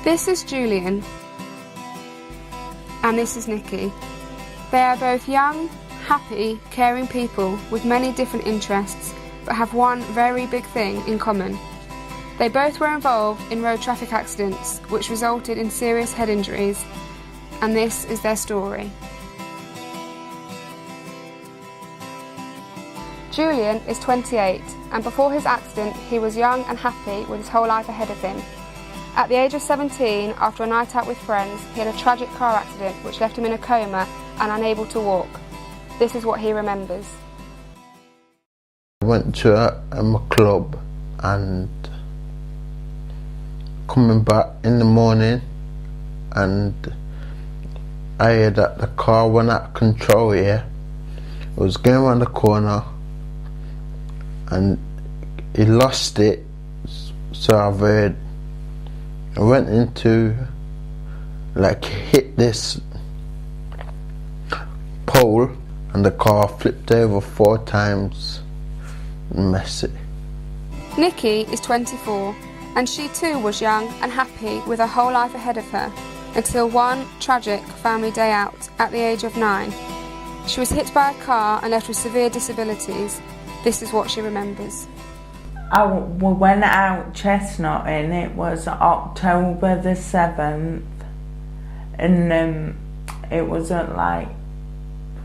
This is Julian and this is Nikki. They are both young, happy, caring people with many different interests, but have one very big thing in common. They both were involved in road traffic accidents which resulted in serious head injuries, and this is their story. Julian is 28, and before his accident he was young and happy with his whole life ahead of him. At the age of 17, after a night out with friends, he had a tragic car accident which left him in a coma and unable to walk. This is what he remembers. I went to a club and coming back in the morning, and I heard that the car went out of control here. It was going around the corner and he lost it, so I've heard. I went into, hit this pole and the car flipped over 4 times. Messy. Nikki is 24 and she too was young and happy with her whole life ahead of her until one tragic family day out at the age of 9. She was hit by a car and left with severe disabilities. This is what she remembers. We went out chestnutting. It was October the 7th, and it was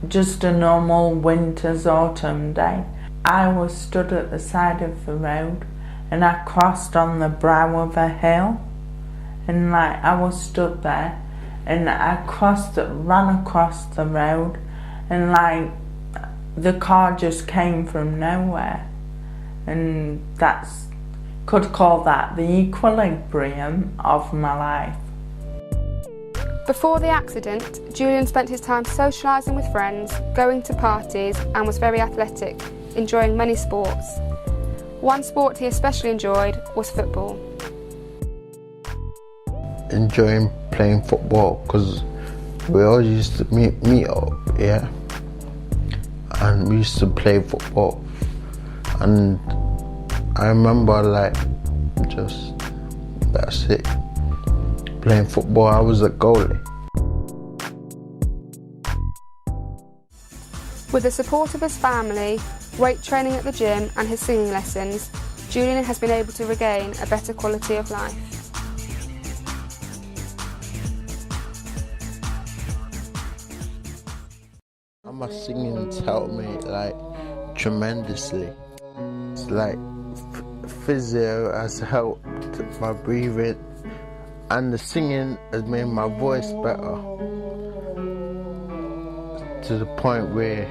just a normal winter's autumn day. I was stood at the side of the road and I crossed on the brow of a hill, and I was stood there and I ran across the road, and the car just came from nowhere. And could call that the equilibrium of my life. Before the accident, Julian spent his time socialising with friends, going to parties, and was very athletic, enjoying many sports. One sport he especially enjoyed was football. Enjoying playing football because we all used to meet up, yeah, and we used to play football. And I remember that's it. Playing football, I was a goalie. With the support of his family, weight training at the gym and his singing lessons, Julian has been able to regain a better quality of life. My singing's helped me tremendously. It's physio has helped my breathing, and the singing has made my voice better to the point where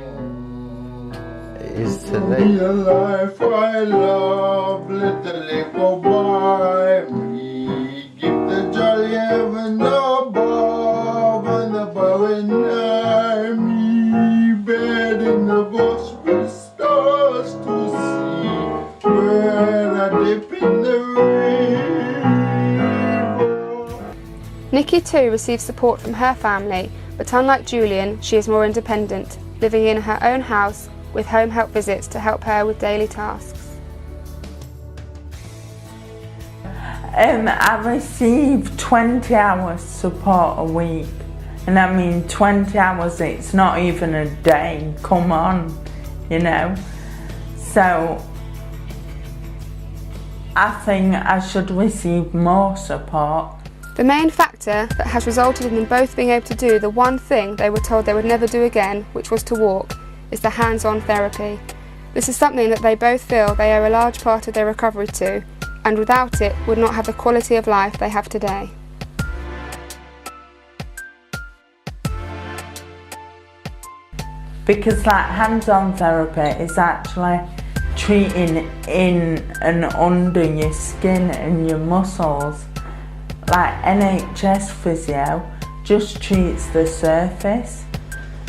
it is today. Your life I love, let the light go by me. Give the jolly heaven above and above and nigh me. Bed in the gospel stars to see where I dip in the river. Nikki too receives support from her family, but unlike Julian, she is more independent, living in her own house with home help visits to help her with daily tasks. I receive 20 hours support a week, and I mean 20 hours, it's not even a day, come on, So I think I should receive more support. The main factor that has resulted in them both being able to do the one thing they were told they would never do again, which was to walk, is the hands-on therapy. This is something that they both feel they owe a large part of their recovery to, and without it would not have the quality of life they have today. Because hands-on therapy is actually treating in and under your skin and your muscles. NHS physio just treats the surface.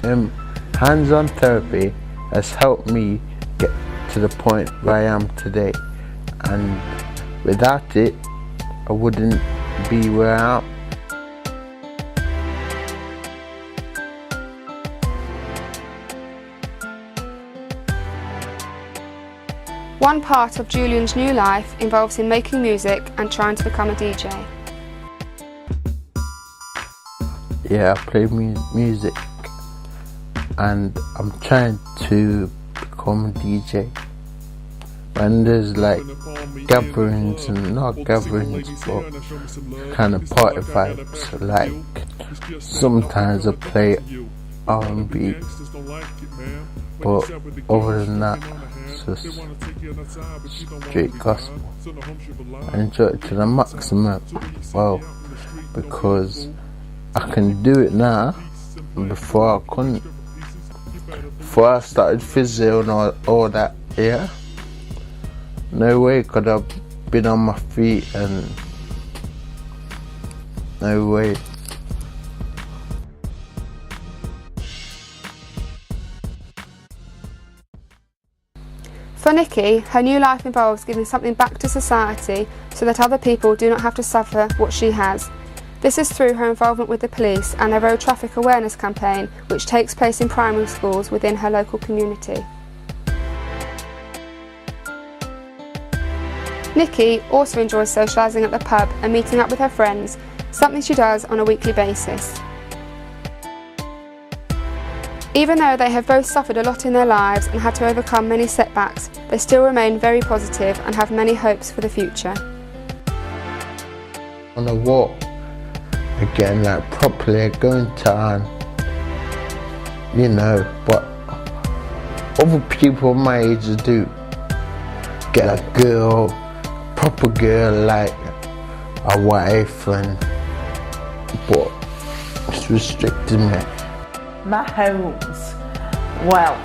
Hands-on therapy has helped me get to the point where I am today, and without it I wouldn't be where I am. One part of Julian's new life involves him making music and trying to become a DJ. yeah, I play music, and I'm trying to become a DJ. When there's like gatherings, and not gatherings, but kind of party vibes, like sometimes I play R&B, but other than that, it's just straight gospel. I enjoy it to the maximum, well, because I can do it now. Before I couldn't. Before I started physio and all that, yeah, no way could I have been on my feet, and no way. For Nikki, her new life involves giving something back to society so that other people do not have to suffer what she has. This is through her involvement with the police and a road traffic awareness campaign which takes place in primary schools within her local community. Nikki also enjoys socialising at the pub and meeting up with her friends, something she does on a weekly basis. Even though they have both suffered a lot in their lives and had to overcome many setbacks, they still remain very positive and have many hopes for the future. On a walk again, like properly going town, you know, what other people my age do. Get a girl, proper girl, like a wife, and but it's restricted me. My hopes, well,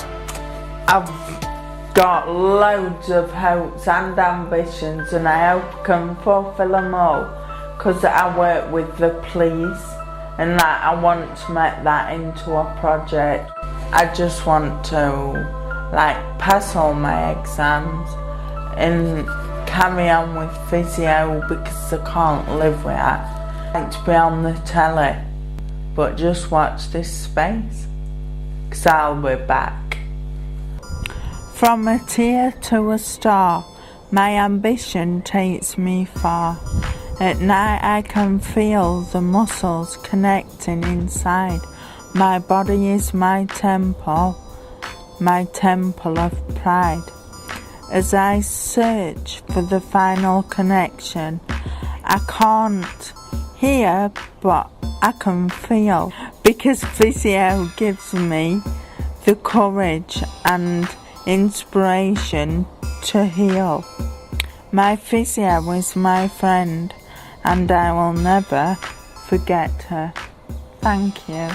I've got loads of hopes and ambitions, and I hope I can fulfill them all, because I work with the police and I want to make that into a project. I just want to pass all my exams and carry on with physio, because I can't live with that. I like to be on the telly, but just watch this space, because I'll be back. From a tear to a star, my ambition takes me far. At night I can feel the muscles connecting inside. My body is my temple of pride. As I search for the final connection, I can't hear, but I can feel, because physio gives me the courage and inspiration to heal. My physio is my friend, and I will never forget her. Thank you.